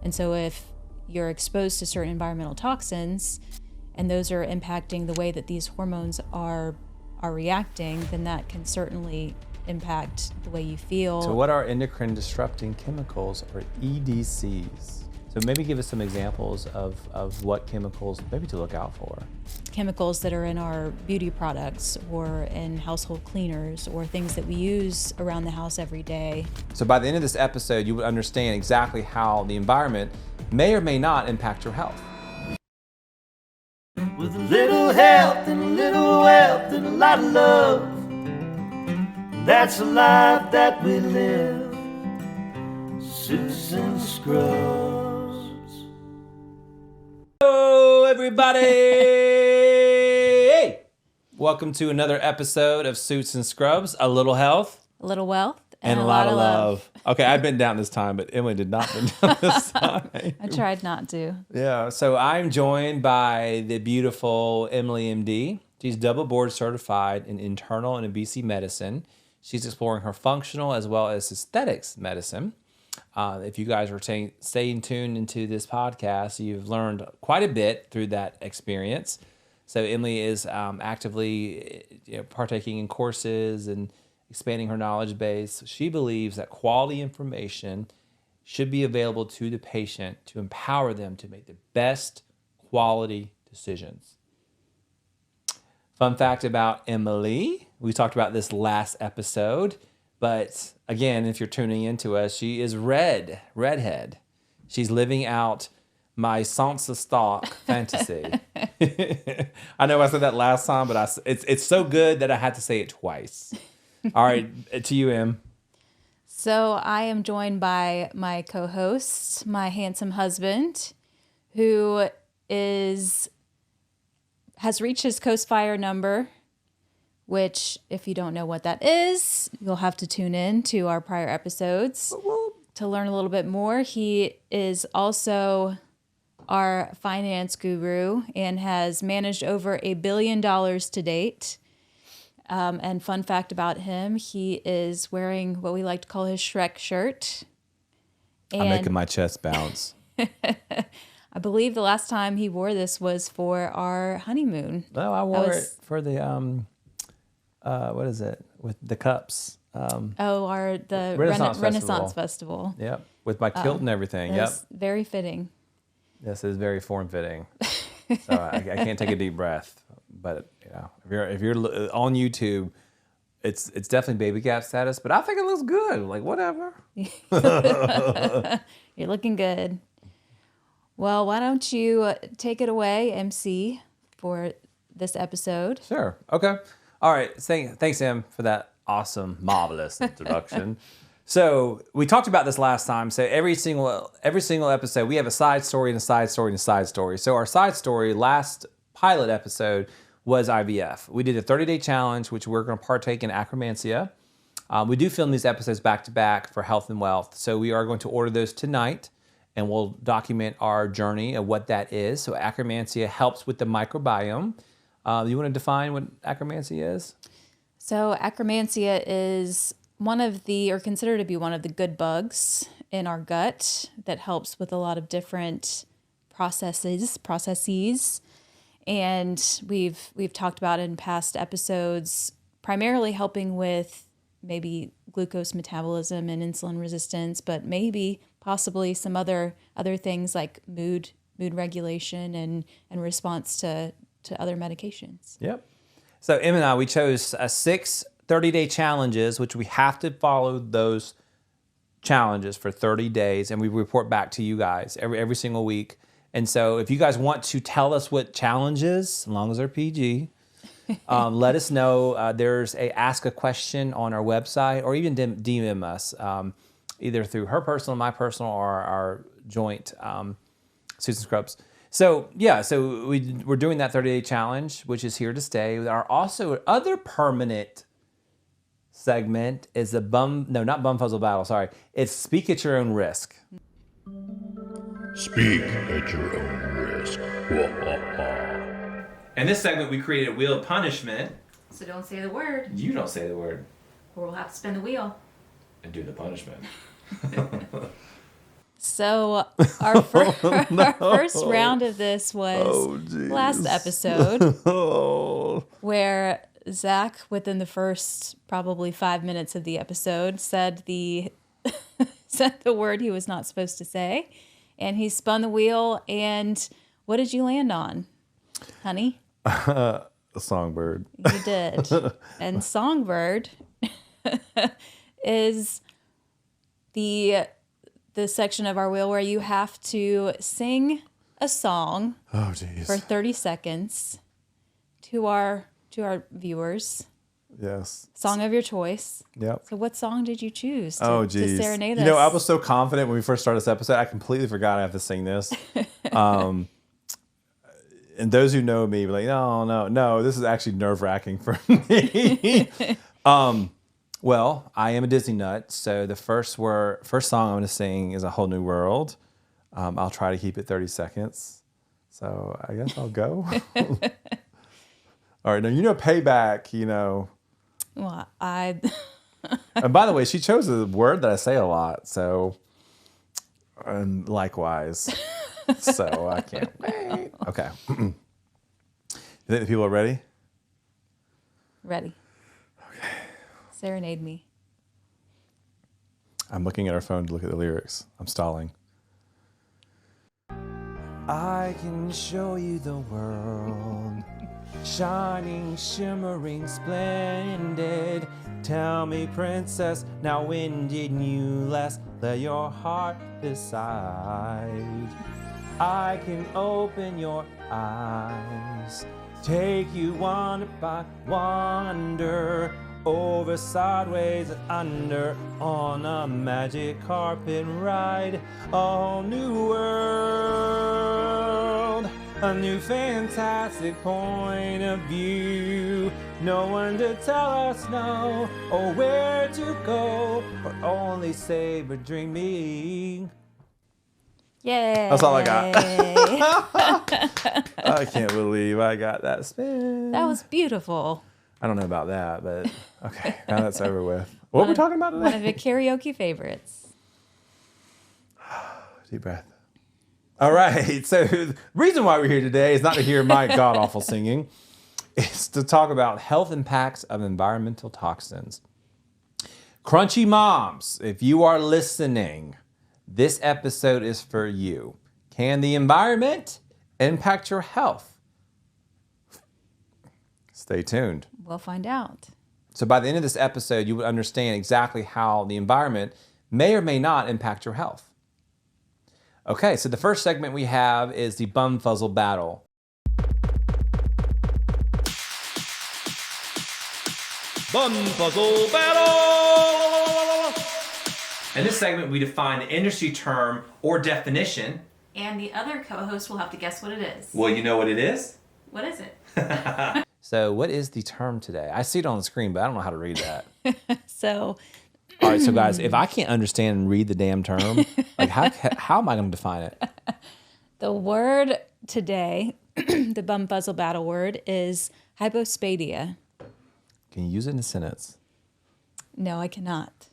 And so if you're exposed to certain environmental toxins and those are impacting the way that these hormones are reacting, then that can certainly impact the way you feel. So what are endocrine disrupting chemicals, or EDCs? So maybe give us some examples of what chemicals maybe to look out for. Chemicals that are in our beauty products or in household cleaners or things that we use around the house every day. So by the end of this episode, you would understand exactly how the environment may or may not impact your health. With a little health and a little wealth and a lot of love, that's a life that we live. Suits and Scrubs. Hello, everybody! Hey! Welcome to another episode of Suits and Scrubs. A little health. A little wealth. And a lot of love. Okay, I've been down this time, but Emily did not been down this time. I tried not to. Yeah, so I'm joined by the beautiful Emily MD. She's double board certified in internal and obesity medicine. She's exploring her functional as well as aesthetics medicine. If you guys are staying tuned into this podcast, you've learned quite a bit through that experience. So Emily is actively partaking in courses and expanding her knowledge base. She believes that quality information should be available to the patient to empower them to make the best quality decisions. Fun fact about Emily, we talked about this last episode, but again, if you're tuning into us, she is redhead. She's living out my Sansa Stock fantasy. I know I said that last time, but it's so good that I had to say it twice. All right, to you, Em. So I am joined by my co-host, my handsome husband, who has reached his Coast Fire number, which, if you don't know what that is, you'll have to tune in to our prior episodes to learn a little bit more. He is also our finance guru and has managed over $1 billion to date. And fun fact about him, he is wearing what we like to call his Shrek shirt. And I'm making my chest bounce. I believe the last time he wore this was for our honeymoon. No, I wore it for the, what is it, with the cups. The Renaissance Festival. Yep, with my kilt and everything. Yep. Very fitting. Yes, it is very form-fitting. So I can't take a deep breath. But if you're on YouTube, it's definitely baby gap status. But I think it looks good. Like whatever. You're looking good. Well, why don't you take it away, MC, for this episode? Sure. Okay. All right. Thanks, Em, for that awesome, marvelous introduction. So we talked about this last time. So every single episode, we have a side story and a side story and a side story. So our side story last pilot episode was IVF. We did a 30-day challenge, which we're going to partake in acromantia. We do film these episodes back to back for health and wealth. So we are going to order those tonight, and we'll document our journey of what that is. So acromantia helps with the microbiome. You want to define what acromantia is? So acromantia is considered to be one of the good bugs in our gut that helps with a lot of different processes. And we've talked about in past episodes, primarily helping with maybe glucose metabolism and insulin resistance, but maybe possibly some other things like mood regulation and response to other medications. Yep. So Em and I, we chose 6 30-day challenges, which we have to follow those challenges for 30 days, and we report back to you guys every single week. And so if you guys want to tell us what challenges, as long as they're PG, let us know. There's ask a question on our website, or even DM us, either through her personal, my personal, or our joint Suits and Scrubs. So we're doing that 30-day challenge, which is here to stay. Our also other permanent segment is not Fuzzle Battle, sorry. It's Speak at Your Own Risk. Speak at your own risk. In this segment, we created a wheel of punishment. So don't say the word, You don't say the word. or we'll have to spin the wheel. And do the punishment. So our first round of this was last episode, where Zach, within the first probably 5 minutes of the episode, said the word he was not supposed to say, and he spun the wheel. And what did you land on, honey? A songbird. You did. And songbird is the section of our wheel where you have to sing a song for 30 seconds to our viewers. Yes. Song of your choice. Yep. So what song did you choose to serenade us? You know, I was so confident when we first started this episode, I completely forgot I have to sing this. And those who know me were like, no, this is actually nerve-wracking for me. Well, I am a Disney nut, so the first song I'm going to sing is A Whole New World. I'll try to keep it 30 seconds. So I guess I'll go. All right, now, payback, Well, And by the way, she chose a word that I say a lot, so, and likewise. So I can't wait. Okay. You think the people are ready? Ready. Okay. Serenade me. I'm looking at our phone to look at the lyrics. I'm stalling. I can show you the world, shining, shimmering, splendid. Tell me, princess, now when did you last let your heart decide? I can open your eyes, take you wonder by wonder, over, sideways, and under, on a magic carpet ride. A whole new world, a new fantastic point of view. No one to tell us no, or where to go, or only say we're dreaming. Yay. That's all I got. I can't believe I got that spin. That was beautiful. I don't know about that, but okay, now that's over with. What are we talking about today? One of your karaoke favorites. Deep breath. All right, so the reason why we're here today is not to hear my god-awful singing. It's to talk about health impacts of environmental toxins. Crunchy moms, if you are listening, this episode is for you. Can the environment impact your health? Stay tuned. We'll find out. So by the end of this episode, you would understand exactly how the environment may or may not impact your health. Okay, so the first segment we have is the Bum Fuzzle Battle. Bum Fuzzle Battle! In this segment, we define the industry term or definition. And the other co-host will have to guess what it is. Well, you know what it is? What is it? So what is the term today? I see it on the screen, but I don't know how to read that. So, all right, so guys, if I can't understand and read the damn term, like how am I going to define it? the word today, the Bum Fuzzle Battle word, is Hypospadia. Can you use it in a sentence? No, I cannot.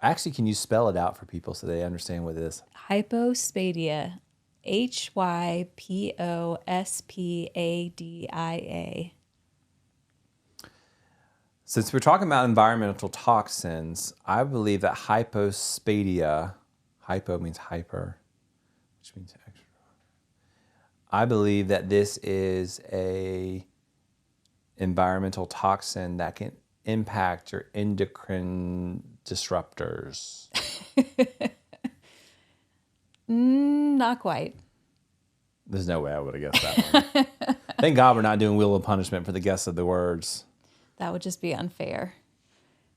Actually, can you spell it out for people so they understand what it is? Hypospadia. Hypospadia. Since we're talking about environmental toxins, I believe that hypospadia, hypo means hyper, which means extra. I believe that this is a environmental toxin that can impact your endocrine disruptors. Not quite. There's no way I would have guessed that one. Thank God we're not doing Wheel of Punishment for the guess of the words. That would just be unfair.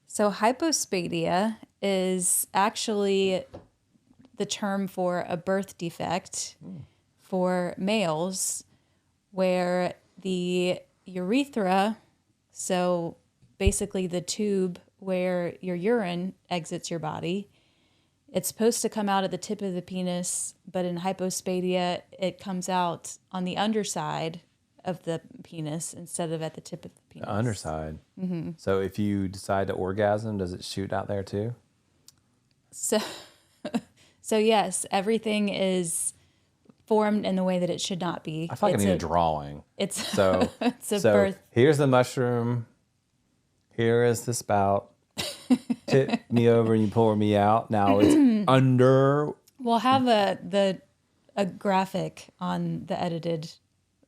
So hypospadia is actually the term for a birth defect for males where the urethra, so basically the tube where your urine exits your body, it's supposed to come out at the tip of the penis, but in hypospadia, it comes out on the underside of the penis instead of at the tip of the penis. The underside. Mm-hmm. So if you decide to orgasm, does it shoot out there too? So So yes, everything is formed in the way that it should not be. I feel like I need a drawing. It's So, it's a so birth. here's the mushroom. Here is the spout. Tip me over and you pour me out. Now it's under. We'll have a graphic on the edited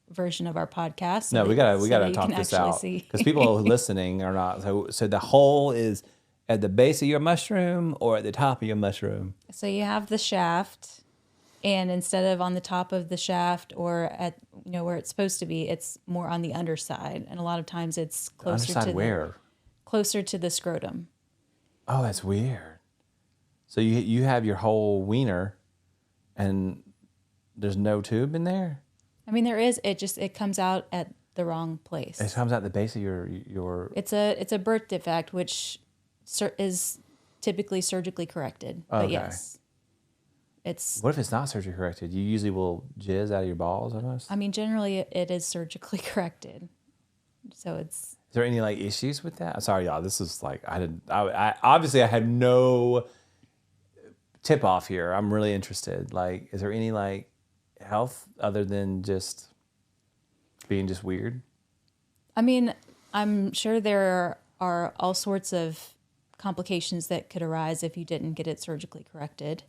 version of our podcast. No, we gotta talk this out See. because people listening are not. So the hole is at the base of your mushroom or at the top of your mushroom. So you have the shaft, and instead of on the top of the shaft or at where it's supposed to be, it's more on the underside, and a lot of times it's closer Underside to where? Closer to the scrotum. Oh, that's weird. So you have your whole wiener, and there's no tube in there. I mean, there is. It comes out at the wrong place. It comes out the base of your. It's a birth defect, which is typically surgically corrected. But Okay. yes, it's. What if it's not surgery corrected? You usually will jizz out of your balls almost. I mean, generally it is surgically corrected, so it's. Is there any like issues with that? Sorry, y'all. This is like I obviously I had no tip off here. I'm really interested. Like, is there any like health other than just being just weird? I mean, I'm sure there are all sorts of complications that could arise if you didn't get it surgically corrected.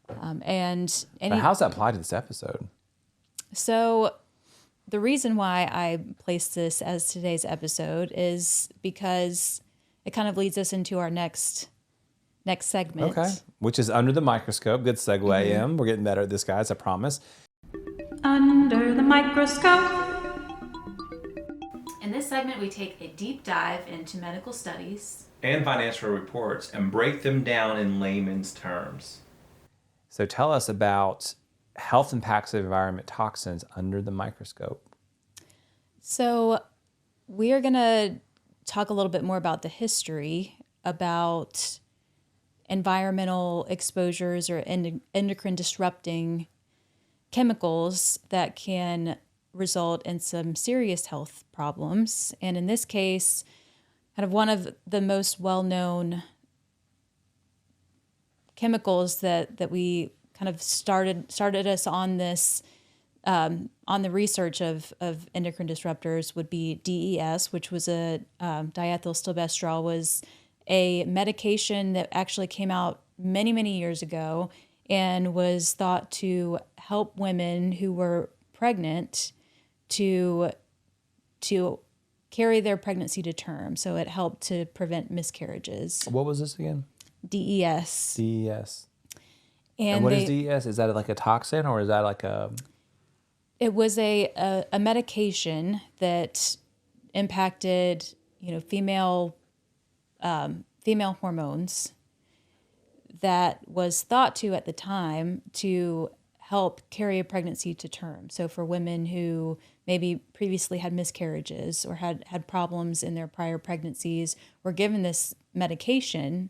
And But how's that applied to this episode? so the reason why I placed this as today's episode is because it kind of leads us into our next segment. Okay, which is under the microscope. Good segue, Em. We're getting better at this, guys. I promise. Under the microscope. In this segment, we take a deep dive into medical studies And financial reports and break them down in layman's terms. So tell us about health impacts of environment toxins under the microscope. So we are going to talk a little bit more about the history about environmental exposures or endocrine disrupting chemicals that can result in some serious health problems. And in this case, kind of one of the most well-known chemicals that we kind of started us on this on the research of endocrine disruptors would be DES, which was a diethylstilbestrol, was a medication that actually came out many years ago and was thought to help women who were pregnant to carry their pregnancy to term. So it helped to prevent miscarriages. What was this again? DES. DES. And what is DES? Is that like a toxin or is that like a... It was a medication that impacted, female hormones that was thought to at the time to help carry a pregnancy to term. So for women who maybe previously had miscarriages or had problems in their prior pregnancies were given this medication,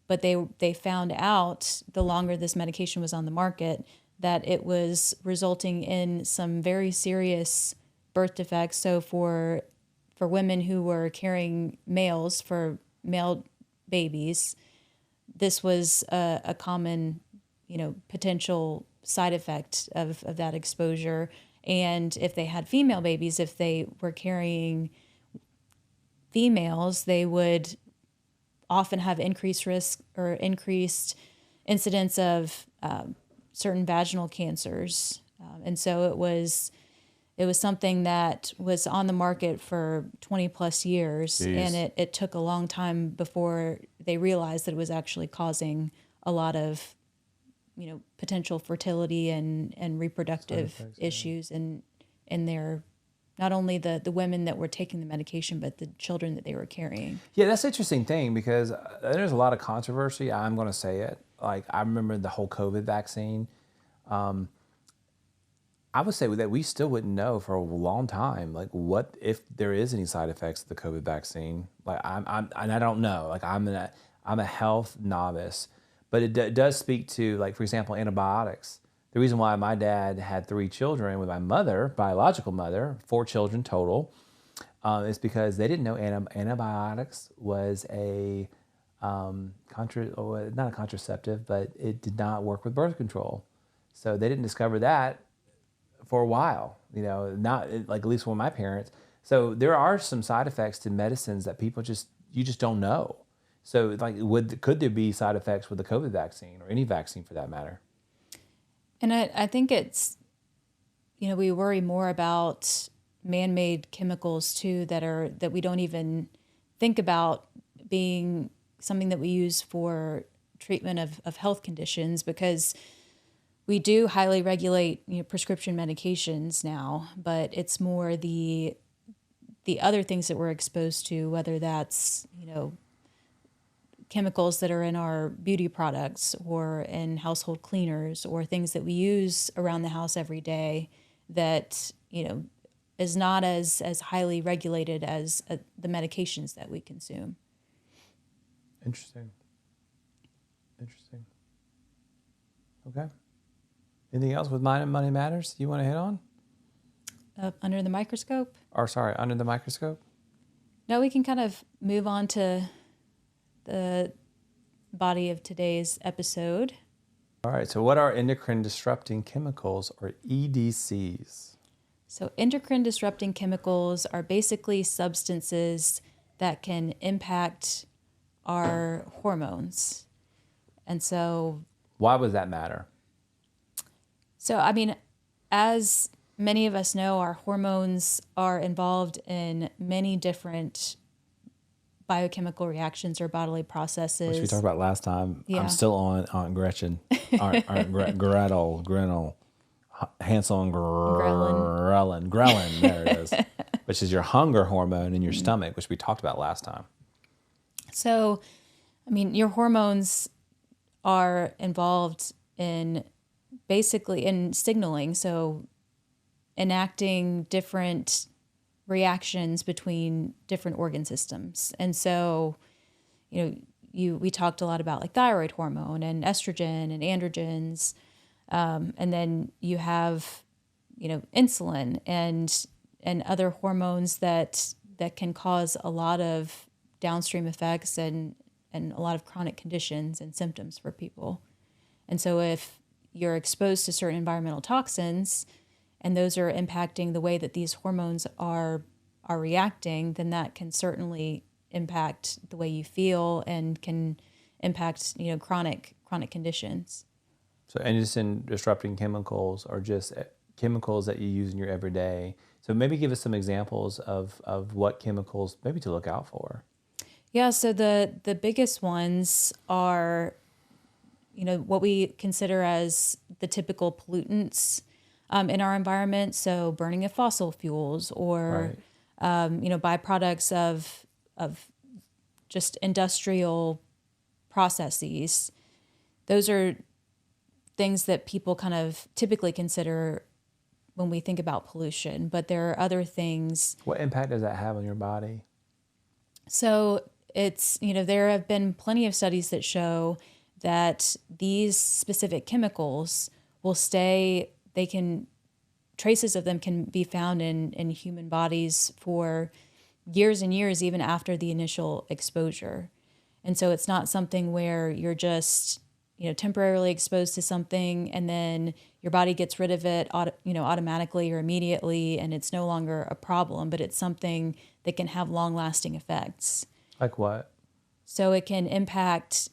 but they found out the longer this medication was on the market that it was resulting in some very serious birth defects. So for women who were carrying males for male babies, this was a common, potential side effect of that exposure. And if they had female babies, if they were carrying females, they would often have increased risk or increased incidence of certain vaginal cancers. And so it was something that was on the market for 20 plus years. Jeez. And it took a long time before they realized that it was actually causing a lot of, potential fertility and reproductive issues in their, not only the women that were taking the medication, but the children that they were carrying. Yeah, that's an interesting thing because there's a lot of controversy. I'm going to say it. Like, I remember the whole COVID vaccine. I would say that we still wouldn't know for a long time, like what if there is any side effects of the COVID vaccine. Like I don't know. Like I'm a health novice, but it does speak to, like, for example, antibiotics. The reason why my dad had 3 children with my mother, biological mother, 4 children total, is because they didn't know antibiotics was a not a contraceptive, but it did not work with birth control. So they didn't discover that for a while, not like at least for my parents. So there are some side effects to medicines that you just don't know. So like, could there be side effects with the COVID vaccine or any vaccine for that matter? And I think it's, we worry more about man-made chemicals too that we don't even think about being something that we use for treatment of health conditions, because we do highly regulate prescription medications now, but it's more the other things that we're exposed to, whether that's chemicals that are in our beauty products or in household cleaners or things that we use around the house every day that is not as highly regulated as the medications that we consume. Interesting. Okay. Anything else with Mind and Money Matters you want to hit on? Under the microscope? Under the microscope? No, we can kind of move on to the body of today's episode. All right. So what are endocrine disrupting chemicals, or EDCs? So endocrine disrupting chemicals are basically substances that can impact our hormones. And so... Why would that matter? So, I mean, as many of us know, our hormones are involved in many different biochemical reactions or bodily processes. Which we talked about last time. Yeah. I'm still on Aunt Gretchen. Gretel, Hansel and Grelin, there it is. Which is your hunger hormone in your stomach, which we talked about last time. So, I mean, your hormones are involved in basically in signaling, so enacting different reactions between different organ systems. And so, we talked a lot about like thyroid hormone and estrogen and androgens, and then you have, insulin and other hormones that can cause a lot of downstream effects and a lot of chronic conditions and symptoms for people. And so if you're exposed to certain environmental toxins and those are impacting the way that these hormones are reacting, then that can certainly impact the way you feel and can impact, chronic conditions. So endocrine disrupting chemicals are just chemicals that you use in your everyday. So maybe give us some examples of what chemicals maybe to look out for. Yeah, so the biggest ones are, what we consider as the typical pollutants in our environment. So burning of fossil fuels or, byproducts of just industrial processes. Those are things that people kind of typically consider when we think about pollution, but there are other things. What impact does that have on your body? So it's, there have been plenty of studies that show that these specific chemicals will stay, traces of them can be found in human bodies for years and years, even after the initial exposure. And so it's not something where you're just, temporarily exposed to something and then your body gets rid of it, automatically or immediately, and it's no longer a problem, but it's something that can have long-lasting effects. Like what? So it can impact,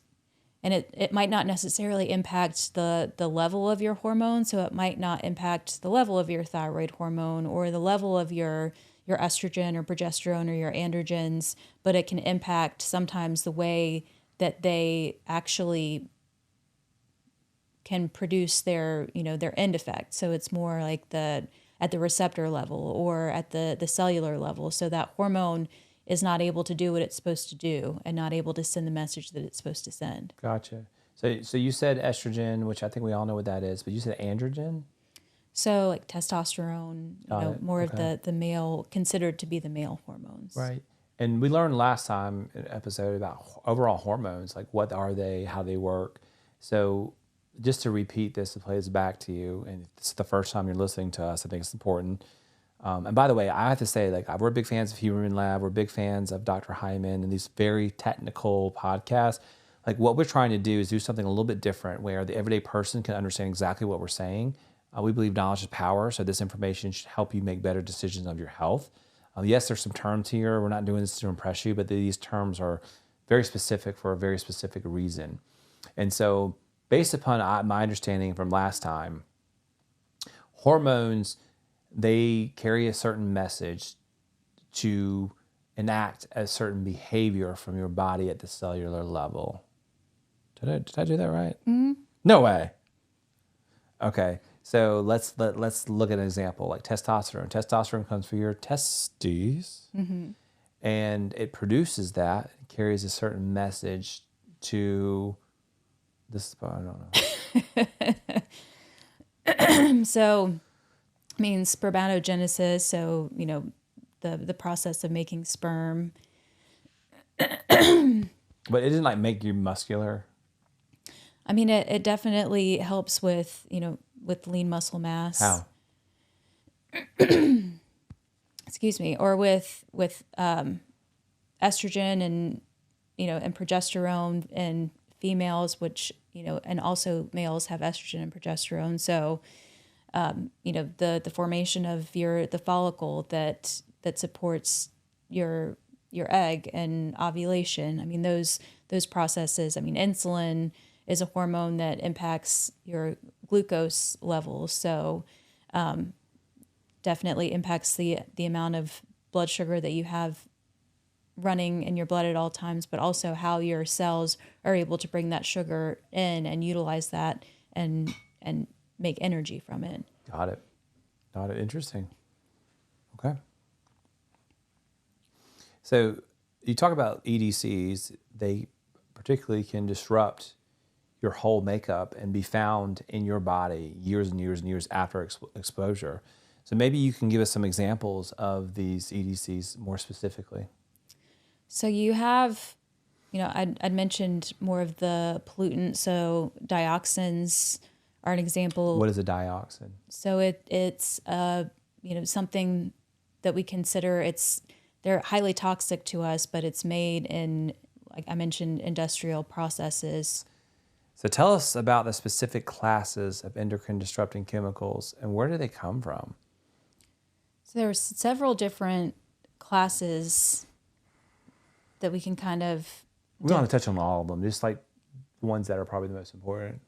and it might not necessarily impact the level of your hormone. So it might not impact the level of your thyroid hormone or the level of your estrogen or progesterone or your androgens, but it can impact sometimes the way that they actually can produce their end effect. So it's more like at the receptor level or at the cellular level. So that hormone is not able to do what it's supposed to do and not able to send the message that it's supposed to send. Gotcha. So you said estrogen, which I think we all know what that is, but you said androgen? So like testosterone, more okay. of the male, considered to be the male hormones. Right. And we learned last time in an episode about overall hormones, like what are they, how they work. So just to repeat this, to play this back to you, and if this is the first time you're listening to us, I think it's important. And by the way, I have to say, like, we're big fans of Human Lab. We're big fans of Dr. Hyman and these very technical podcasts. Like, what we're trying to do is do something a little bit different where the everyday person can understand exactly what we're saying. We believe knowledge is power, so this information should help you make better decisions of your health. Yes, there's some terms here. We're not doing this to impress you, but these terms are very specific for a very specific reason. And so, based upon my understanding from last time, hormones, they carry a certain message to enact a certain behavior from your body at the cellular level. Did I do that right? Mm-hmm. No way. Okay, so let's look at an example like testosterone. Testosterone comes from your testes, and it produces that. It carries a certain message to this. I don't know. So, I mean, spermatogenesis. So, the process of making sperm. But it didn't like make you muscular. I mean, it definitely helps with, with lean muscle mass. How? Excuse me. Or with estrogen and, and progesterone in females, which, and also males have estrogen and progesterone. So, the formation of the follicle that supports your egg and ovulation. I mean, those processes. I mean, insulin is a hormone that impacts your glucose levels. So definitely impacts the amount of blood sugar that you have running in your blood at all times, but also how your cells are able to bring that sugar in and utilize that and make energy from it. Got it. Interesting. Okay. So you talk about EDCs. They particularly can disrupt your whole makeup and be found in your body years and years and years after exposure. So maybe you can give us some examples of these EDCs more specifically. So you have, I'd mentioned more of the pollutants. So dioxins are an example. What is a dioxin? So it's something that we consider they're highly toxic to us, but it's made in, like I mentioned, industrial processes. So tell us about the specific classes of endocrine disrupting chemicals and where do they come from? So there's several different classes that we can kind of... We want to touch on all of them, just like the ones that are probably the most important.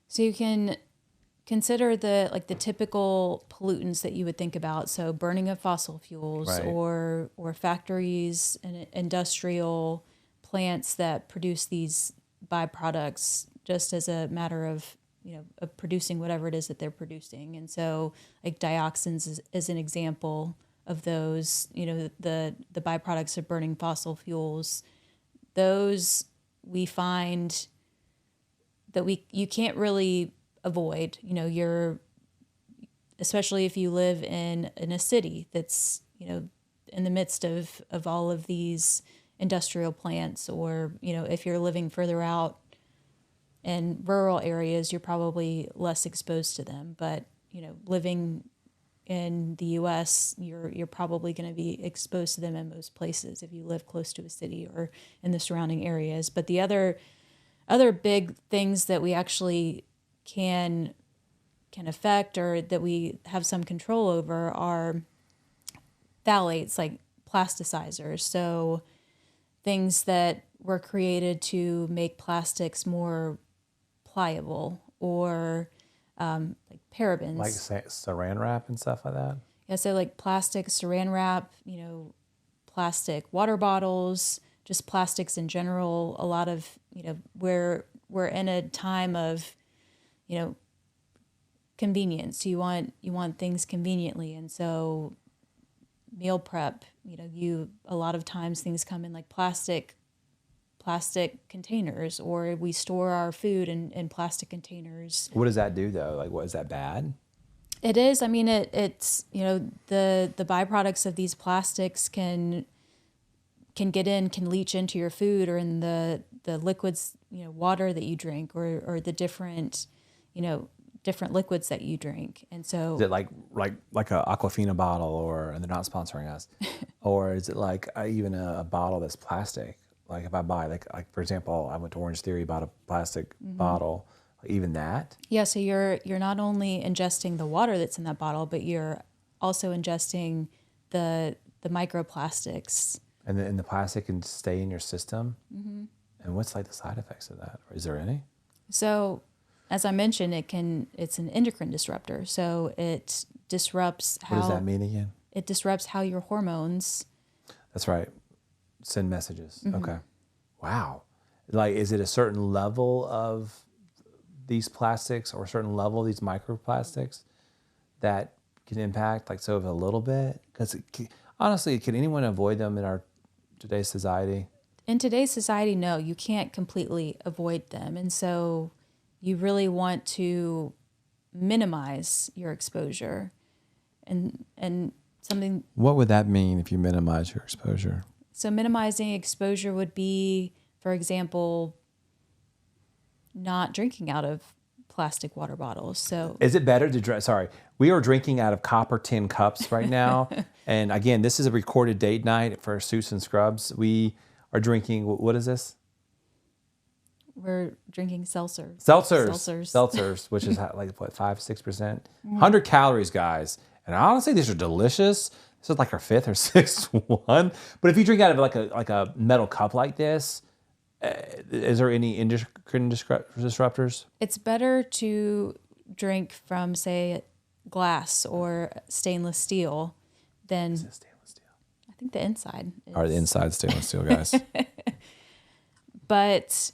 So you can consider the typical pollutants that you would think about. So burning of fossil fuels, right, or factories and industrial plants that produce these byproducts just as a matter of of producing whatever it is that they're producing. And so like dioxins is an example of those, the byproducts of burning fossil fuels. Those we find that you can't really avoid. Especially if you live in a city that's in the midst of all of these industrial plants, or if you're living further out in rural areas, you're probably less exposed to them. But living in the U.S., you're probably going to be exposed to them in most places if you live close to a city or in the surrounding areas. But the other big things that we actually can affect, or that we have some control over, are phthalates, like plasticizers. So things that were created to make plastics more pliable, or like parabens. Like saran wrap and stuff like that? Yeah, so like plastic, saran wrap, plastic water bottles, just plastics in general. A lot of, we're in a time of, convenience. You want things conveniently. And so meal prep, a lot of times things come in like plastic containers, or we store our food in plastic containers. What does that do though? Like, what is that bad? It is. I mean, it's the byproducts of these plastics can leach into your food, or in the liquids, water that you drink, or the different, different liquids that you drink. And so Is it like a Aquafina bottle, and they're not sponsoring us, or is it like even a bottle that's plastic? Like if I buy like for example, I went to Orange Theory, bought a plastic bottle, even that. yeah, so you're not only ingesting the water that's in that bottle, but you're also ingesting the microplastics. And the plastic can stay in your system. And what's like the side effects of that? Is there any? So, as I mentioned, it's an endocrine disruptor. So it disrupts how. What does that mean again? It disrupts how your hormones. That's right. Send messages. Okay. Wow. Like, is it a certain level of these plastics or a certain level of these microplastics that can impact? Like, so of a little bit? Because honestly, can anyone avoid them in our today's society? In today's society, no, you can't completely avoid them. And so you really want to minimize your exposure. And something. What would that mean if you minimize your exposure? So minimizing exposure would be, for example, not drinking out of plastic water bottles. So is it better to drink? Sorry, we are drinking out of copper tin cups right now. And again, this is a recorded date night for Susan Scrubs. We are drinking, what is this? we're drinking seltzers. Seltzers, which is like what, 5-6%, 100 calories, guys. And honestly, these are delicious. This is like our fifth or sixth one. But if you drink out of like a metal cup like this, is there any endocrine disruptors? It's better to drink from, say, glass or stainless steel than. Is it stainless steel? I think the inside. Or the inside stainless steel, guys. But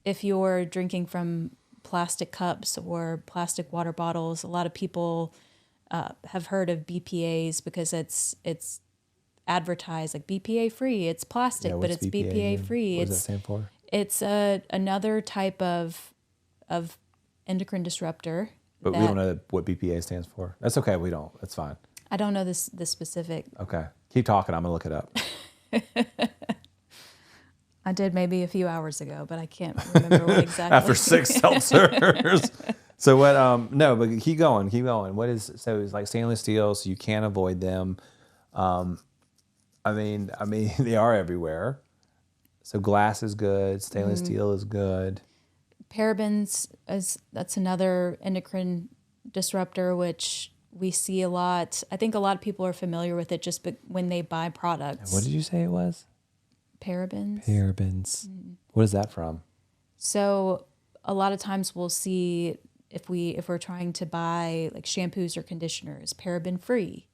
if you're drinking from plastic cups or plastic water bottles, a lot of people have heard of BPAs because it's advertised like BPA free. It's plastic, but it's BPA free. What does that stand for? It's another type of endocrine disruptor. But we don't know what BPA stands for. That's okay. We don't. That's fine. I don't know this specific. Okay. Keep talking. I'm going to look it up. I did maybe a few hours ago, but I can't remember what exactly. After 6 seltzers. So what, no, but keep going. What is, so it's like stainless steel, so you can't avoid them. I mean, they are everywhere. So glass is good. Stainless steel is good. Parabens, that's another endocrine disruptor, which we see a lot. I think a lot of people are familiar with it just when they buy products. What did you say it was? Parabens. Parabens. What is that from? So a lot of times we'll see if we're trying to buy like shampoos or conditioners, paraben free.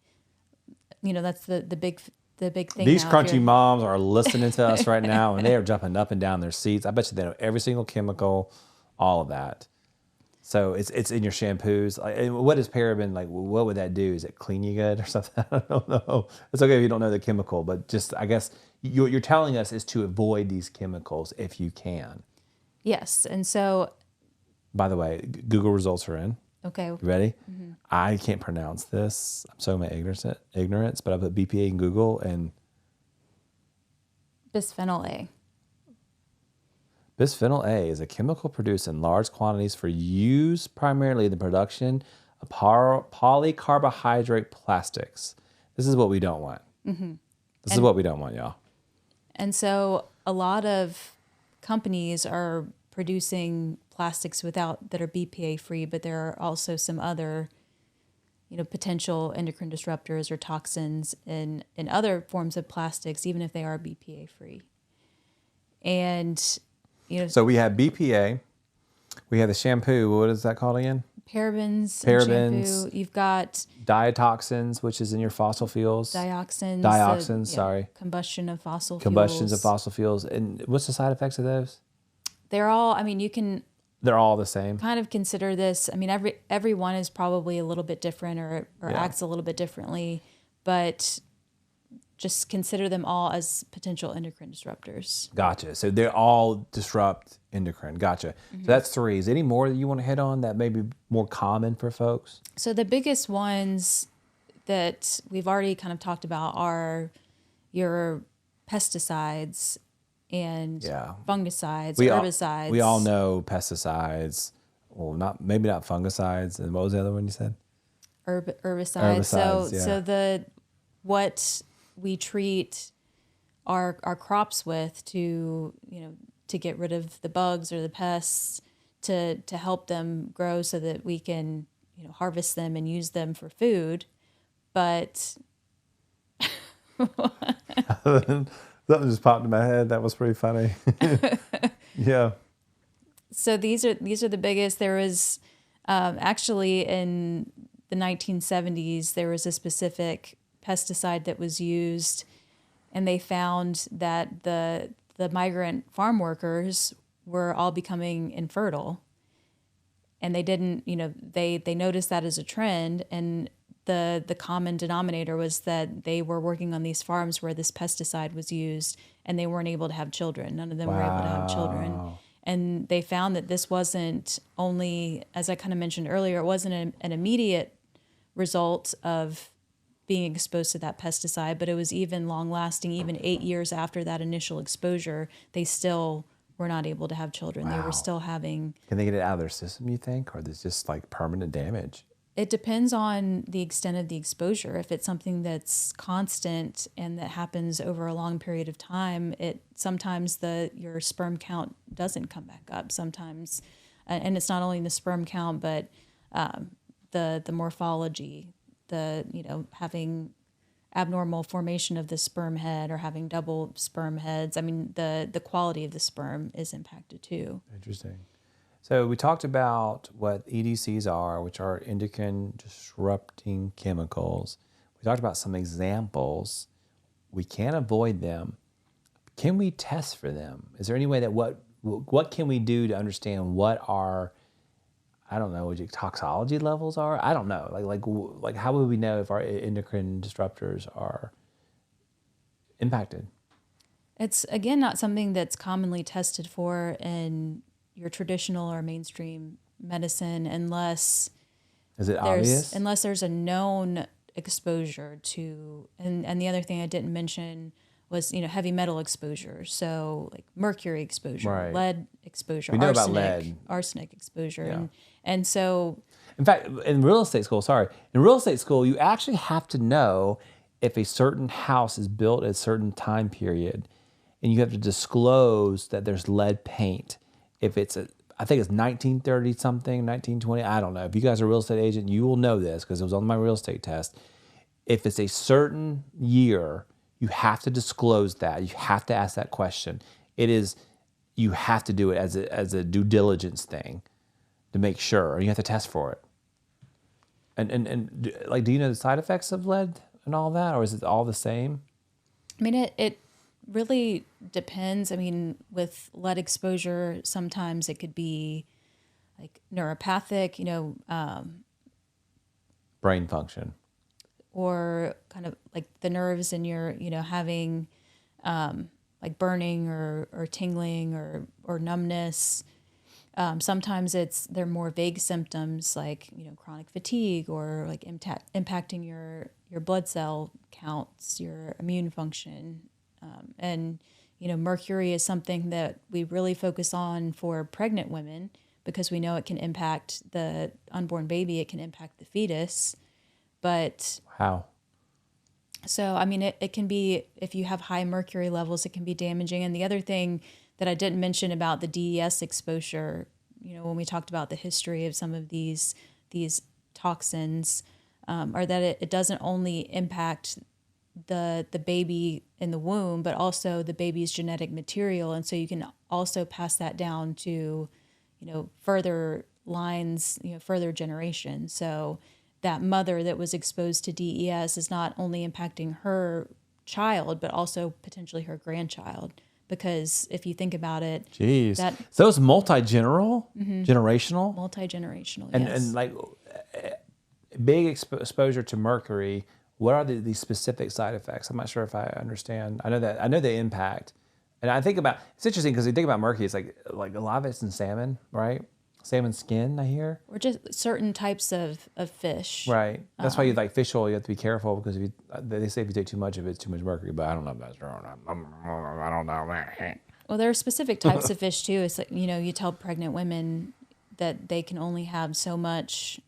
You know, that's the big thing. These now. crunchy moms are listening to us right now, and they are jumping up and down their seats. I bet you they know every single chemical, all of that. So it's in your shampoos. Like, what is paraben like? What would that do? Is it clean you good or something? I don't know. It's okay if you don't know the chemical, but just I guess you're telling us is to avoid these chemicals if you can. Yes, and so. By the way, Google results are in. Okay. You ready? Mm-hmm. I can't pronounce this. I'm so my ignorance, but I put BPA in Google and Bisphenol A. Bisphenol A is a chemical produced in large quantities for use primarily in the production of polycarbohydrate plastics. This is what we don't want. Mm-hmm. This is what we don't want, y'all. And so a lot of companies are producing plastics that are BPA free, but there are also some other, potential endocrine disruptors or toxins in other forms of plastics, even if they are BPA free. And so we have BPA, we have the shampoo. What is that called again? Parabens. Shampoo. You've got diatoxins, which is in your fossil fuels. Dioxins. Sorry. Combustions of fossil fuels. And what's the side effects of those? They're all. They're all the same. Kind of consider this. Every one is probably a little bit different or acts a little bit differently, but just consider them all as potential endocrine disruptors. Gotcha. So they all disrupt endocrine. Gotcha. Mm-hmm. So that's 3. Is there any more that you want to hit on that may be more common for folks? So the biggest ones that we've already kind of talked about are your pesticides and fungicides, herbicides. We all know pesticides. maybe not fungicides. And what was the other one you said? Herbicides. So yeah. What we treat our crops with to get rid of the bugs or the pests to help them grow so that we can harvest them and use them for food. But something just popped in my head. That was pretty funny. Yeah. So these are the biggest. There was actually in the 1970s there was a specific pesticide that was used, and they found that the migrant farm workers were all becoming infertile, and they didn't, they noticed that as a trend, and the common denominator was that they were working on these farms where this pesticide was used, and they weren't able to have children. None of them were able to have children. And they found that this wasn't only, as I kind of mentioned earlier, it wasn't an immediate result of being exposed to that pesticide, but it was even long lasting. Even 8 years after that initial exposure, they still were not able to have children. They were still having... Can they get it out of their system, you think? Or is just like permanent damage? It depends on the extent of the exposure. If it's something that's constant and that happens over a long period of time, sometimes your sperm count doesn't come back up. Sometimes, and it's not only the sperm count, but the morphology, having abnormal formation of the sperm head or having double sperm heads. I mean, the quality of the sperm is impacted too. Interesting. So we talked about what EDCs are, which are endocrine disrupting chemicals. We talked about some examples. We can't avoid them. Can we test for them? Is there any way that what can we do to understand what our, I don't know, what your toxology levels are? I don't know. Like how would we know if our endocrine disruptors are impacted? It's, again, not something that's commonly tested for in your traditional or mainstream medicine unless there's a known exposure to, and the other thing I didn't mention was heavy metal exposure, so like mercury exposure, right. lead exposure, we know about lead, arsenic exposure, yeah. and so in fact in real estate school you actually have to know if a certain house is built at a certain time period, and you have to disclose that there's lead paint. If it's I think it's 1930 something, 1920, I don't know. If you guys are a real estate agent, you will know this because it was on my real estate test. If it's a certain year, you have to disclose that. You have to ask that question. You have to do it as a due diligence thing to make sure, and you have to test for it. And like, do you know the side effects of lead and all that, or is it all the same? I mean, it really depends. I mean, with lead exposure, sometimes it could be like neuropathic, brain function, or kind of like the nerves in your, having like burning or tingling or numbness. Sometimes they're more vague symptoms like, chronic fatigue or like impacting your blood cell counts, your immune function. And mercury is something that we really focus on for pregnant women because we know it can impact the unborn baby, it can impact the fetus. But how? So, I mean, it can be, if you have high mercury levels, it can be damaging. And the other thing that I didn't mention about the DES exposure, when we talked about the history of some of these toxins, are that it doesn't only impact the baby in the womb, but also the baby's genetic material. And so you can also pass that down to, further lines, further generations. So that mother that was exposed to DES is not only impacting her child, but also potentially her grandchild. Because if you think about it, so it's generational, multi-generational, and yes. And like big exposure to mercury. What are the specific side effects? I'm not sure if I understand. I know the impact, and I think about, it's interesting because you think about mercury. It's like a lot of it's in salmon, right? Salmon skin, I hear. Or just certain types of fish. Right. That's why you like fish oil. You have to be careful because they say if you take too much of it, it's too much mercury. But I don't know if that's true. I don't know. Well, there are specific types of fish too. It's like, you tell pregnant women that they can only have so much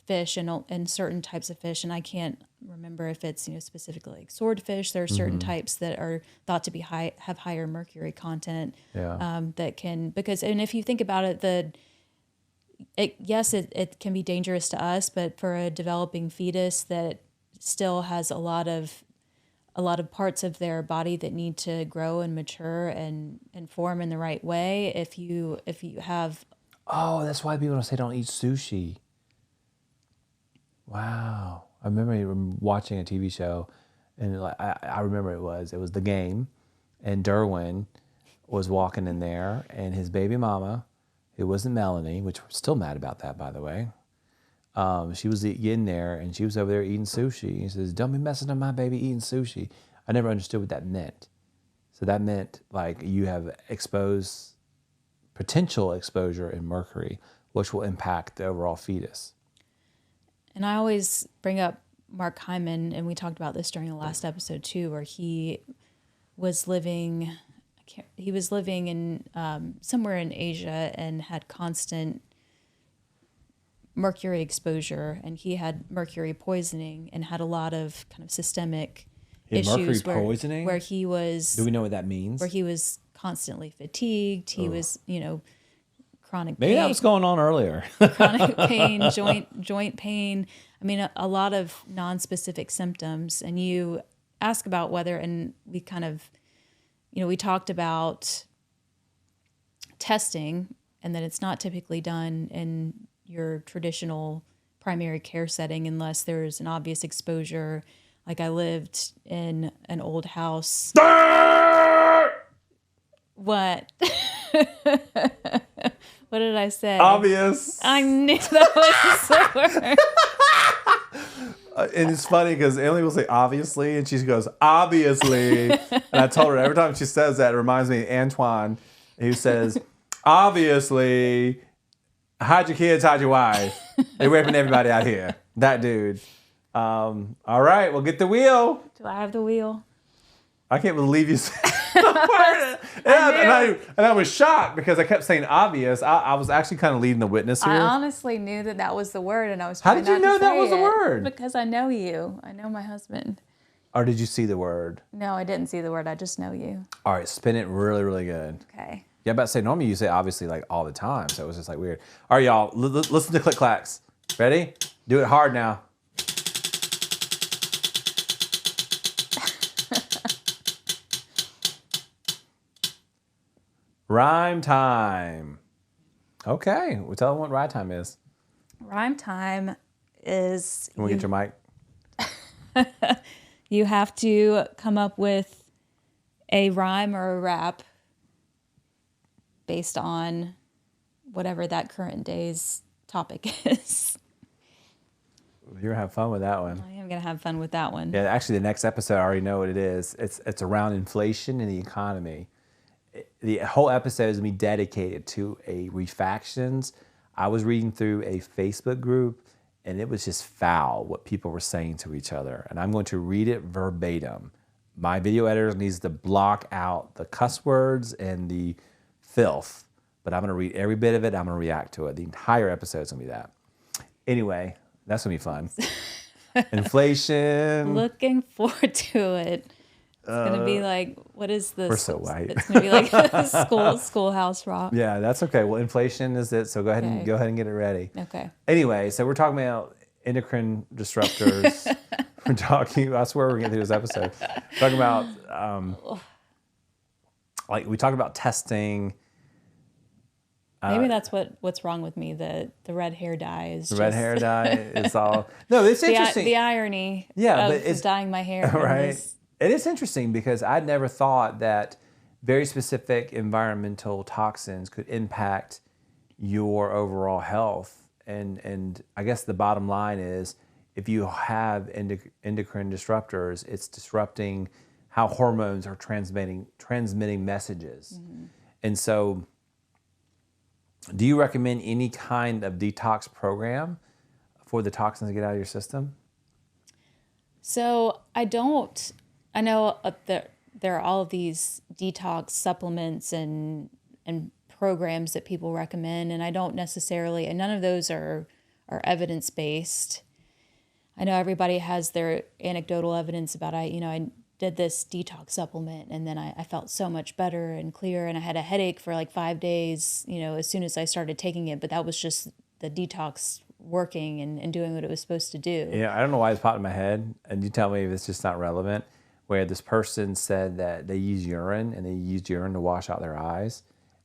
fish and certain types of fish, and I can't remember if it's specifically like swordfish. There are certain types that are thought to be have higher mercury content. That can and if you think about it, it can be dangerous to us, but for a developing fetus that still has a lot of parts of their body that need to grow and mature and form in the right way. If you have that's why people don't say don't eat sushi. Wow. I remember watching a TV show, and I remember it was The Game, and Derwin was walking in there, and his baby mama, who wasn't Melanie, which we're still mad about that, by the way, she was in there, and she was over there eating sushi. He says, "Don't be messing up my baby eating sushi." I never understood what that meant. So that meant like you have potential exposure in mercury, which will impact the overall fetus. And I always bring up Mark Hyman, and we talked about this during the last episode too, where he was living in somewhere in Asia and had constant mercury exposure, and he had mercury poisoning and had a lot of kind of systemic issues poisoning? Where he was. Do we know what that means? Where he was constantly fatigued. He was, chronic Maybe pain. that was going on earlier. Chronic pain, joint pain. I mean, a lot of non-specific symptoms. And you ask about whether, and we kind of, we talked about testing, and that it's not typically done in your traditional primary care setting unless there's an obvious exposure. Like I lived in an old house. What? What did I say? Obvious. I knew that was the word. And it's funny because Emily will say obviously, and she goes obviously. And I told her every time she says that, it reminds me of Antoine, who says obviously, hide your kids, hide your wife. They're whipping everybody out here. That dude. All right, well, get the wheel. Do I have the wheel? I can't believe you said the word. And I was shocked because I kept saying obvious. I was actually kind of leading the witness here. I honestly knew that was the word, and I was How trying did you not know to that say was the it. word? Because I know you. I know my husband. Or did you see the word? No, I didn't see the word. I just know you. All right, spin it really, really good. Okay. Yeah, about to say, normally you say obviously like all the time, so it was just like weird. All right, y'all, listen to click clacks. Ready? Do it hard now. Rhyme time. Okay, well, tell them what rhyme time is. Rhyme time is. Can we get your mic? You have to come up with a rhyme or a rap based on whatever that current day's topic is. You're gonna have fun with that one. I am gonna have fun with that one. Yeah, actually, the next episode I already know what it is. It's around inflation and the economy. The whole episode is gonna be dedicated to refactions. I was reading through a Facebook group, and it was just foul what people were saying to each other. And I'm going to read it verbatim. My video editor needs to block out the cuss words and the filth, but I'm gonna read every bit of it. I'm gonna react to it. The entire episode is gonna be that. Anyway, that's gonna be fun. Inflation. Looking forward to it. It's gonna be like, what is this? We're so white. It's gonna be like schoolhouse rock. Yeah, that's okay. Well, inflation is it, so go ahead and get it ready. Okay. Anyway, so we're talking about endocrine disruptors. We're talking. I swear we're getting through this episode. Talking about we talk about testing. Maybe that's what's wrong with me. The red hair dye is the red hair dye is all. No, it's interesting. The irony. Yeah, of but it's dyeing my hair. right. It is interesting because I'd never thought that very specific environmental toxins could impact your overall health. And I guess the bottom line is if you have endocrine disruptors, it's disrupting how hormones are transmitting messages. Mm-hmm. And so do you recommend any kind of detox program for the toxins to get out of your system? So I don't. I know that there are all of these detox supplements and programs that people recommend, and I don't necessarily, and none of those are evidence-based. I know everybody has their anecdotal evidence about, I did this detox supplement and then I felt so much better and clear, and I had a headache for like 5 days, as soon as I started taking it, but that was just the detox working and doing what it was supposed to do. Yeah, I don't know why it's popped in my head, and you tell me if it's just not relevant, where this person said that they use urine and they used urine to wash out their eyes,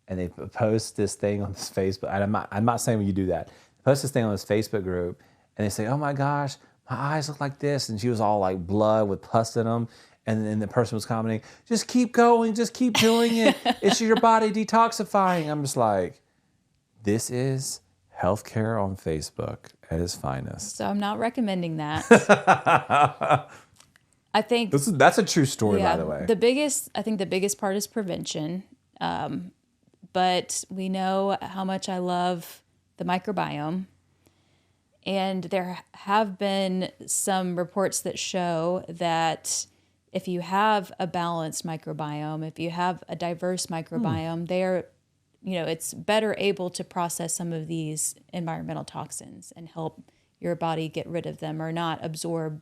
and they post this thing on this Facebook, and I'm not saying when you do that, they post this thing on this Facebook group, and they say, oh my gosh, my eyes look like this, and she was all like blood with pus in them, and then the person was commenting, just keep going, just keep doing it, it's your body detoxifying. I'm just like, this is healthcare on Facebook at its finest. So I'm not recommending that. I think That's a true story, by the way. I think the biggest part is prevention. But we know how much I love the microbiome. And there have been some reports that show that if you have a balanced microbiome, if you have a diverse microbiome, they're, it's better able to process some of these environmental toxins and help your body get rid of them or not absorb,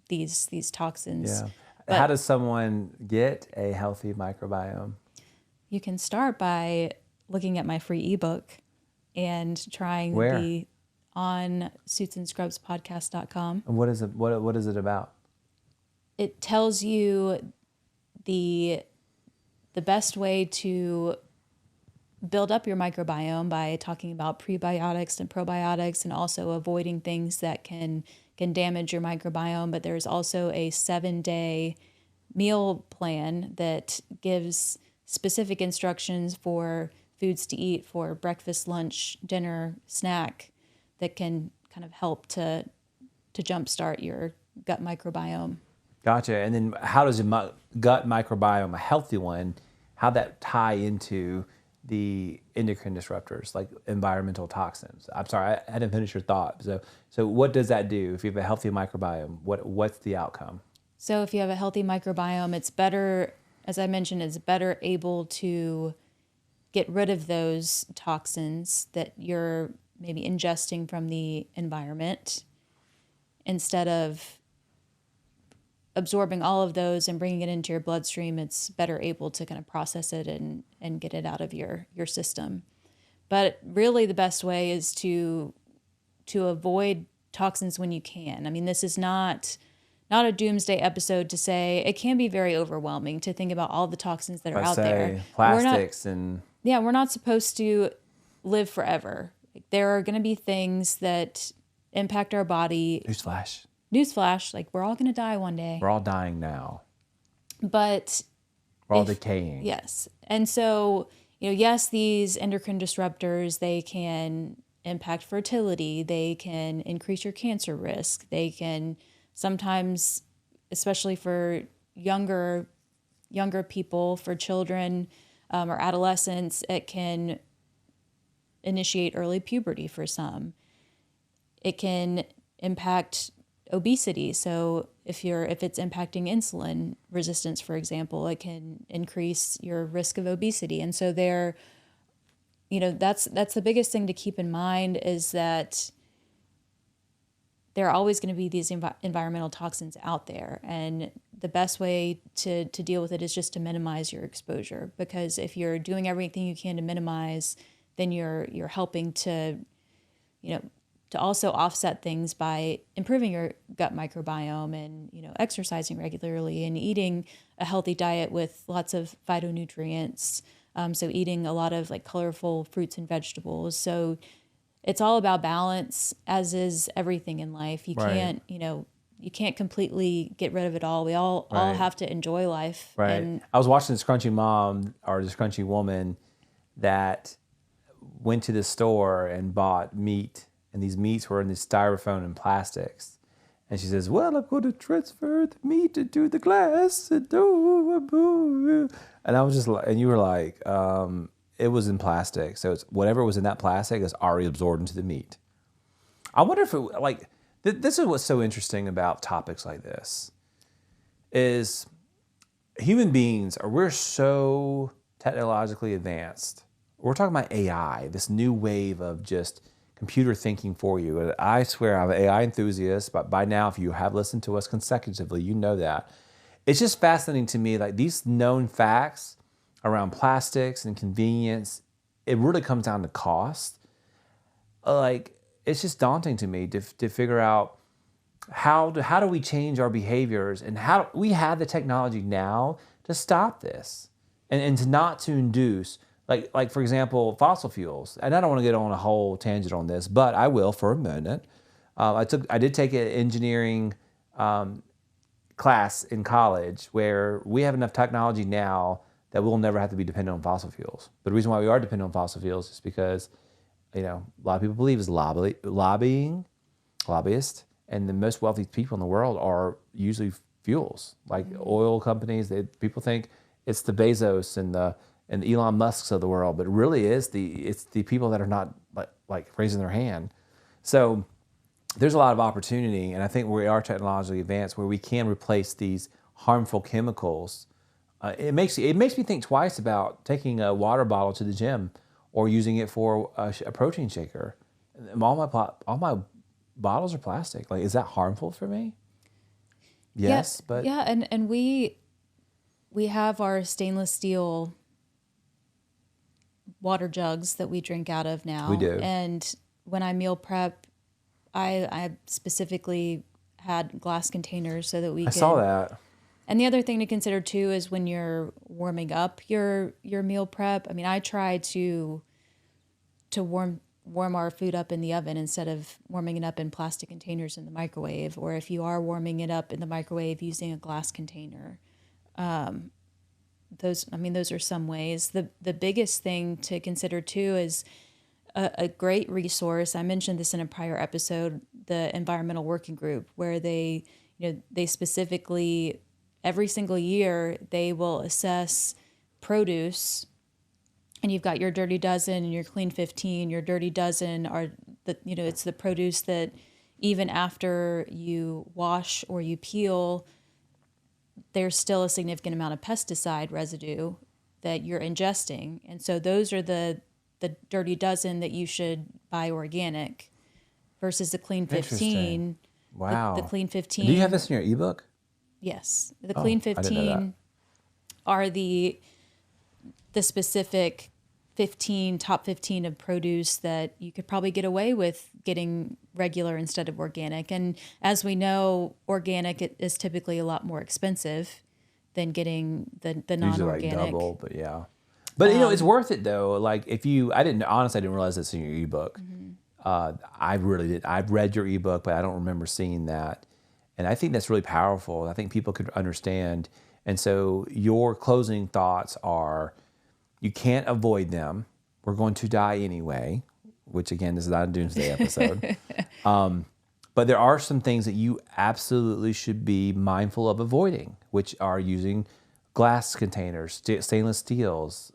these toxins. Yeah. But how does someone get a healthy microbiome? you can start by looking at my free ebook and trying Where? on suitsandscrubspodcast.com. And what is it? What is it about? It tells you the best way to build up your microbiome by talking about prebiotics and probiotics, and also avoiding things that can damage your microbiome. But there's also a 7-day meal plan that gives specific instructions for foods to eat for breakfast, lunch, dinner, snack that can kind of help to jumpstart your gut microbiome. Gotcha. And then how does a gut microbiome, a healthy one, how that tie into the endocrine disruptors, like environmental toxins? I'm sorry, I hadn't finished your thought. So what does that do if you have a healthy microbiome? What's the outcome? So if you have a healthy microbiome, it's better, as I mentioned, it's better able to get rid of those toxins that you're maybe ingesting from the environment, instead of absorbing all of those and bringing it into your bloodstream. It's better able to kind of process it and get it out of your system. But really the best way is to avoid toxins when you can. I mean, this is not a doomsday episode to say it can be very overwhelming to think about all the toxins that are out there. Plastics We're not supposed to live forever. There are going to be things that impact our body. Newsflash, like we're all going to die one day. We're all dying now. But we're all decaying. Yes. And so, yes, these endocrine disruptors, they can impact fertility. They can increase your cancer risk. They can sometimes, especially for younger people, for children or adolescents, it can initiate early puberty for some. It can impact obesity. So if it's impacting insulin resistance, for example, it can increase your risk of obesity. And so that's the biggest thing to keep in mind, is that there are always going to be these environmental toxins out there. And the best way to deal with it is just to minimize your exposure, because if you're doing everything you can to minimize, then you're helping to also offset things by improving your gut microbiome and, exercising regularly and eating a healthy diet with lots of phytonutrients. So eating a lot of like colorful fruits and vegetables. So it's all about balance, as is everything in life. You can't, you can't completely get rid of it all. We all have to enjoy life. Right. And I was watching this crunchy mom or this crunchy woman that went to the store and bought meat, and these meats were in this styrofoam and plastics. And she says, well, I'm going to transfer the meat into the glass. And I was just like, and you were like, it was in plastic. So it's whatever was in that plastic is already absorbed into the meat. I wonder if this is what's so interesting about topics like this, is human beings we're so technologically advanced. we're talking about AI, this new wave of just computer thinking for you. And I swear I'm an AI enthusiast, but by now, if you have listened to us consecutively, you know that. It's just fascinating to me, like these known facts around plastics and convenience, it really comes down to cost. Like, it's just daunting to me to figure out how do we change our behaviors, and how we have the technology now to stop this and to not to induce, like for example, fossil fuels. And I don't want to get on a whole tangent on this, but I will for a minute. I did take an engineering class in college where we have enough technology now that we'll never have to be dependent on fossil fuels. But the reason why we are dependent on fossil fuels is because, a lot of people believe is lobbyists, and the most wealthy people in the world are usually fuels, like oil companies. People think it's the Bezos and the Elon Musks of the world, but it really is it's the people that are not like raising their hand. So there's a lot of opportunity, and I think we are technologically advanced where we can replace these harmful chemicals. It makes me think twice about taking a water bottle to the gym or using it for a protein shaker. All my bottles are plastic. Like, is that harmful for me? Yes, but yeah, and we have our stainless steel water jugs that we drink out of now. We do. And when I meal prep, I specifically had glass containers so that we I saw that. And the other thing to consider too is when you're warming up your meal prep. I mean, I try to warm our food up in the oven instead of warming it up in plastic containers in the microwave. Or if you are warming it up in the microwave using a glass container. Those are some ways. The biggest thing to consider too is a great resource. I mentioned this in a prior episode, the Environmental Working Group, where they specifically every single year they will assess produce, and you've got your Dirty Dozen and your Clean 15. Your Dirty Dozen are it's the produce that even after you wash or you peel, there's still a significant amount of pesticide residue that you're ingesting. And so those are the Dirty Dozen that you should buy organic versus the Clean 15. Wow. The Clean 15. Do you have this in your ebook? Yes. The Clean I didn't know that. 15 are the specific top 15 of produce that you could probably get away with getting regular instead of organic. And as we know, organic is typically a lot more expensive than getting the non-organic. Usually like double, but yeah. But it's worth it though. Like I didn't realize this in your ebook. I really did. I've read your ebook, but I don't remember seeing that. And I think that's really powerful. I think people could understand. And so your closing thoughts are, you can't avoid them. We're going to die anyway, which again, this is not a doomsday episode. But there are some things that you absolutely should be mindful of avoiding, which are using glass containers, stainless steels.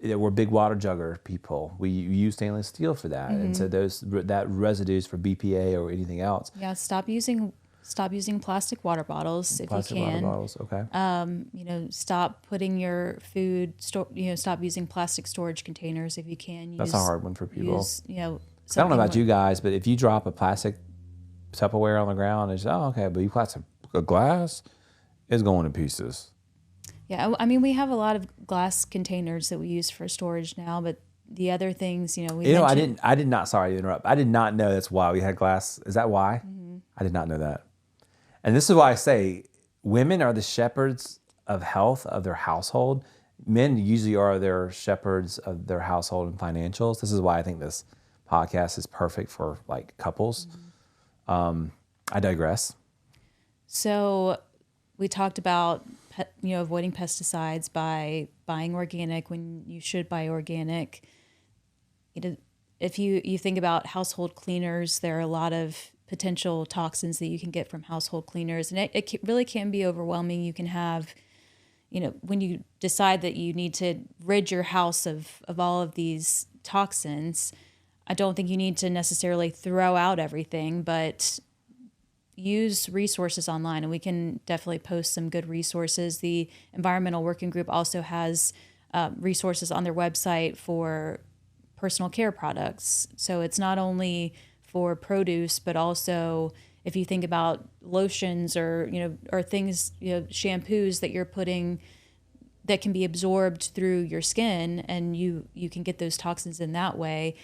We're big water jugger people. We use stainless steel for that. And so that residues for BPA or anything else. Yeah, stop using plastic water bottles if you can. Water bottles, okay. Stop putting your food stop using plastic storage containers if you can. That's a hard one for people. I don't know about you guys, but if you drop a plastic Tupperware on the ground, it's okay, but you got a glass, it's going to pieces. Yeah, I mean, we have a lot of glass containers that we use for storage now, but the other things, I did not, sorry to interrupt. I did not know that's why we had glass. Is that why? Mm-hmm. I did not know that. And this is why I say women are the shepherds of health of their household. Men usually are their shepherds of their household and financials. This is why I think this podcast is perfect for like couples. Mm-hmm. I digress. So we talked about avoiding pesticides by buying organic when you should buy organic. If you think about household cleaners, there are a lot of potential toxins that you can get from household cleaners, and it really can be overwhelming. You can have, when you decide that you need to rid your house of all of these toxins, I don't think you need to necessarily throw out everything, but use resources online, and we can definitely post some good resources. The Environmental Working Group also has resources on their website for personal care products. So it's not only for produce, but also if you think about lotions or things, shampoos that you're putting that can be absorbed through your skin, and you can get those toxins in that way.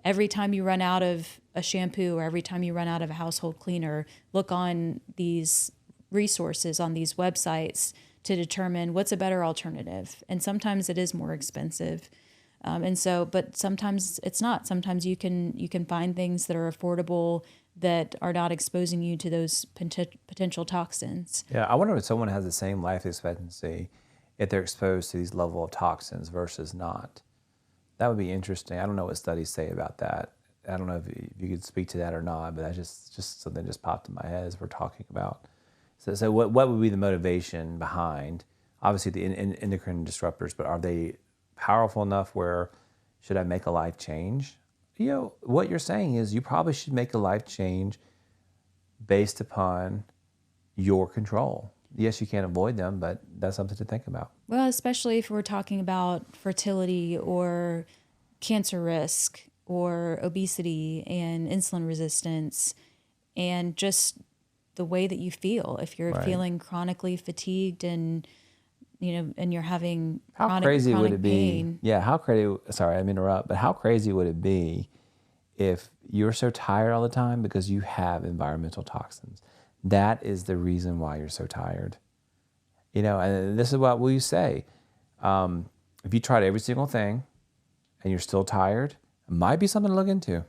Every time you run out of a shampoo or every time you run out of a household cleaner, look on these resources on these websites to determine what's a better alternative. And sometimes it is more expensive. But sometimes it's not. Sometimes you can find things that are affordable that are not exposing you to those potential toxins. Yeah, I wonder if someone has the same life expectancy if they're exposed to these level of toxins versus not. That would be interesting. I don't know what studies say about that. I don't know if you could speak to that or not, but that just something just popped in my head as we're talking about. So what would be the motivation behind, obviously the endocrine disruptors, but are they powerful enough where should I make a life change? What you're saying is you probably should make a life change based upon your control. Yes, you can't avoid them, but that's something to think about. Well, especially if we're talking about fertility or cancer risk or obesity and insulin resistance and just the way that you feel. If you're feeling chronically fatigued and you're having chronic pain. Yeah, how crazy, sorry, I didn't interrupt, but how crazy would it be if you're so tired all the time because you have environmental toxins? That is the reason why you're so tired. And this is what we say. If you tried every single thing and you're still tired, it might be something to look into.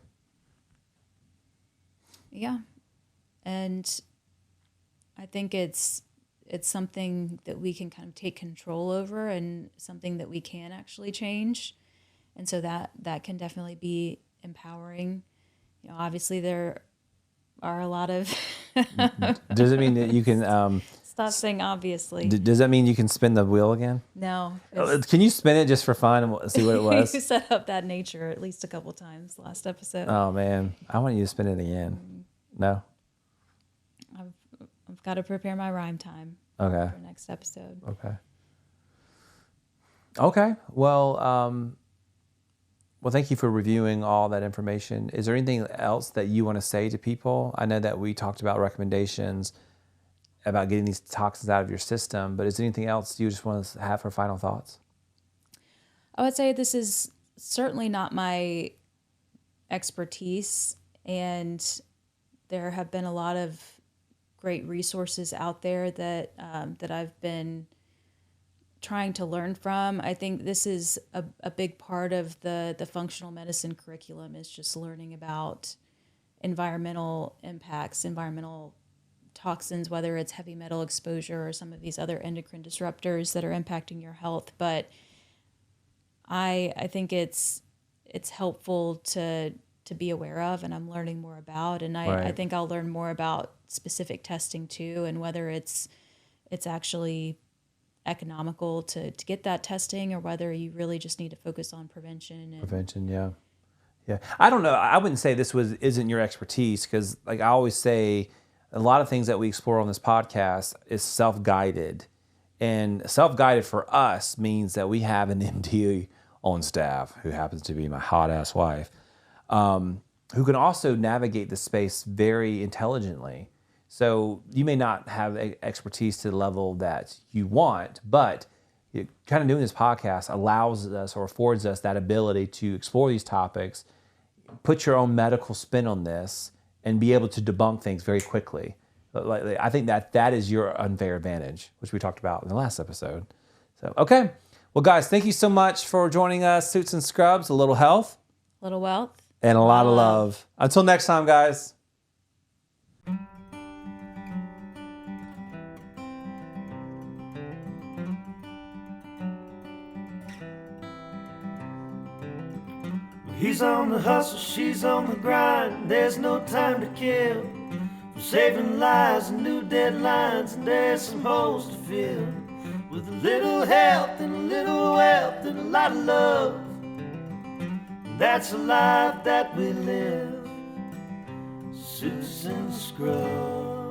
Yeah. And I think it's something that we can kind of take control over and something that we can actually change. And so that can definitely be empowering. Obviously there are a lot of... Does it mean that you can... Stop saying obviously. Does that mean you can spin the wheel again? No. Can you spin it just for fun and see what it was? You set up that nature at least a couple times last episode. Oh, man. I want you to spin it again. No? I've got to prepare my rhyme time for next episode. Okay. Well, thank you for reviewing all that information. Is there anything else that you want to say to people? I know that we talked about recommendations about getting these toxins out of your system, but is there anything else you just want to have for final thoughts? I would say this is certainly not my expertise, and there have been a lot of great resources out there that I've been trying to learn from. I think this is a big part of the functional medicine curriculum is just learning about environmental impacts, environmental toxins, whether it's heavy metal exposure or some of these other endocrine disruptors that are impacting your health. But I think it's helpful to be aware of, and I'm learning more about, and I think I'll learn more about specific testing too, and whether it's actually economical to get that testing, or whether you really just need to focus on prevention. Yeah. I don't know. I wouldn't say this isn't your expertise, because like I always say, a lot of things that we explore on this podcast is self-guided. And self-guided for us means that we have an MD on staff, who happens to be my hot-ass wife, who can also navigate the space very intelligently. So you may not have expertise to the level that you want, but kind of doing this podcast allows us or affords us that ability to explore these topics, put your own medical spin on this, and be able to debunk things very quickly. I think that is your unfair advantage, which we talked about in the last episode. So, okay. Well, guys, thank you so much for joining us. Suits and Scrubs, a little health. A little wealth. And a lot of love. Until next time, guys. He's on the hustle, she's on the grind. There's no time to kill. We're saving lives and new deadlines, and there's some holes to fill. With a little health and a little wealth and a lot of love. And that's a life that we live. Suits and Scrubs.